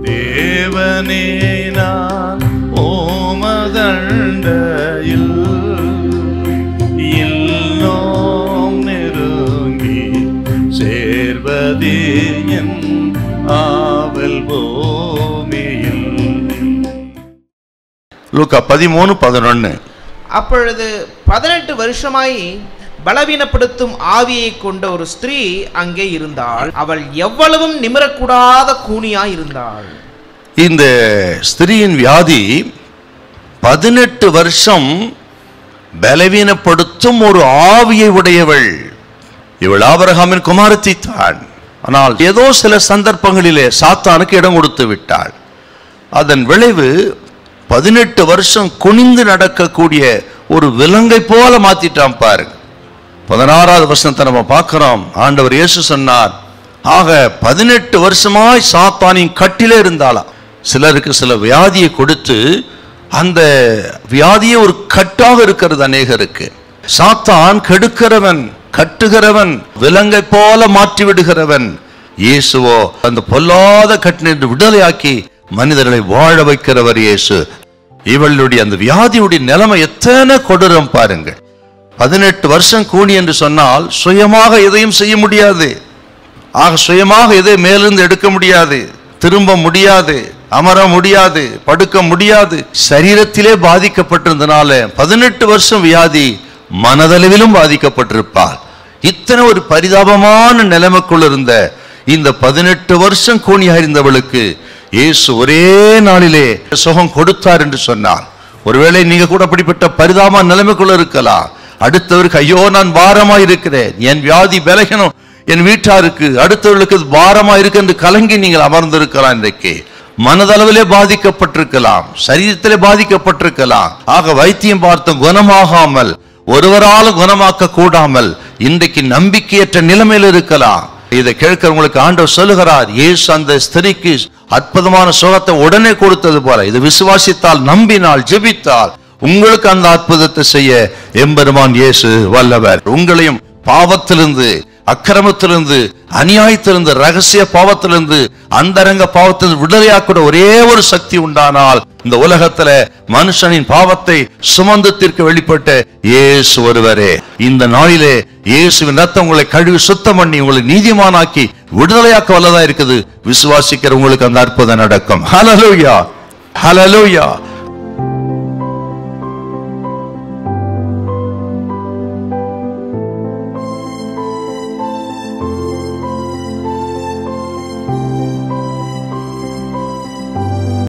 தேவனே நான் ஓமதண்டையில் இன்னும் நெருங்கி சேர்வதே என் ஆவல் பூமியில். லூக்கா 13:11. அப்பொழுது 18 வருஷமாய் பலவீனப்படுத்தும் ஆவியை கொண்ட ஒரு ஸ்திரீ அங்கே இருந்தாள். அவள் எவ்வளவும் நிமிரக்கூடாத கூனியாய் இருந்தாள். இந்த ஸ்திரீயின் வியாதி 18 வருஷம் பலவீனப்படுத்தும் ஒரு ஆவியை உடையவள். இவள் ஆபிரகாமின் குமாரத்தி தான். ஆனால் ஏதோ சில சந்தர்ப்பங்களிலே சாத்தானுக்கு இடம் கொடுத்து விட்டாள். அதன் விளைவு 18 வருஷம் குனிந்து நடக்கக்கூடிய ஒரு விலங்கை போல மாத்திட்டான் பாருங்க. 16வது வசனத்தை நம்ம பார்க்கிறோம். ஆண்டவர் இயேசு சொன்னார், ஆக 18 வருஷமாய் சாத்தானின் கட்டிலே இருந்தாளாம். சிலருக்கு சில வியாதியை கொடுத்து அந்த வியாதியே ஒரு கட்டாக இருக்கிறது அநேகருக்கு. சாத்தான் கெடுக்கிறவன், கட்டுகிறவன், விலங்கை போல மாற்றி விடுகிறவன். இயேசுவோ அந்த பொல்லாத கட்டிலிருந்து விடுதலையாக்கி மனிதர்களை வாழ வைக்கிறவர் இயேசு. இவளுடைய அந்த வியாதியுடைய நிலைமை எத்தனை கொடூரம் பாருங்க. 18 வருஷம் கூனி என்று சொன்னால் சுயமாக எதையும் செய்ய முடியாது. ஆக சுயமாக எதை மேலிருந்து எடுக்க முடியாது, திரும்ப முடியாது, அமர முடியாது, படுக்க முடியாது. சரீரத்திலே பாதிக்கப்பட்டிருந்தனால 18 வருஷம் வியாதி மனதளவிலும் பாதிக்கப்பட்டிருப்பார். இத்தனை ஒரு பரிதாபமான நிலைமைக்குள் இருந்த இந்த 18 வருஷம் கூனியாக இருந்தவளுக்கு இயேசு ஒரே நாளிலே சுகம் கொடுத்தார் என்று சொன்னார். ஒருவேளை நீங்க கூட அப்படிப்பட்ட பரிதாப நிலைமைக்குள்ள இருக்கலாம். அடுத்தவருக்கு ஐயோ நான் பாரமா இருக்கிறேன், என் வியாதி விலகணும், என் வீட்டாருக்கு அடுத்தவர்களுக்கு பாரமா இருக்கு என்று கலங்கி நீங்கள் அமர்ந்திருக்கலாம். இன்றைக்கு மனதளவிலே பாதிக்கப்பட்டிருக்கலாம், சரீரத்திலே பாதிக்கப்பட்டிருக்கலாம். ஆக வைத்தியம் பார்த்து குணமாகாமல், ஒருவராலும் குணமாக்க கூடாமல் இன்றைக்கு நம்பிக்கையற்ற நிலைமையில் இருக்கலாம். இதை கேட்கிறவங்களுக்கு ஆண்டவர் சொல்லுகிறார், இயேசு அந்த ஸ்திரீக்கு அற்புதமான சுகத்தை உடனே கொடுத்தது போல இது விசுவாசித்தால், நம்பினால், ஜெபித்தால் உங்களுக்கு அந்த அற்புதத்தை செய்ய எம்பெருமான் இயேசு வல்லவர். உங்களையும் பாவத்திலிருந்து, அக்கிரமத்திலிருந்து, அநியாயத்திலிருந்து, ரகசிய பாவத்திலிருந்து, அந்தரங்க பாவத்திலிருந்து விடுதலையாக்கூட ஒரே ஒரு சக்தி உண்டானால் இந்த உலகத்துல மனுஷனின் பாவத்தை சுமந்து தீர்க்க வெளிப்பட்ட இயேசு ஒருவரே. இந்த நாளிலே இயேசுவின் ரத்தம் உங்களை கழுவி சுத்தம் பண்ணி உங்களை நீதிமானாக்கி விடுதலையாக்க வல்லதா இருக்குது. விசுவாசிக்கிற உங்களுக்கு அந்த அற்புதம் நடக்கும். ஹல்லேலூயா, ஹல்லேலூயா.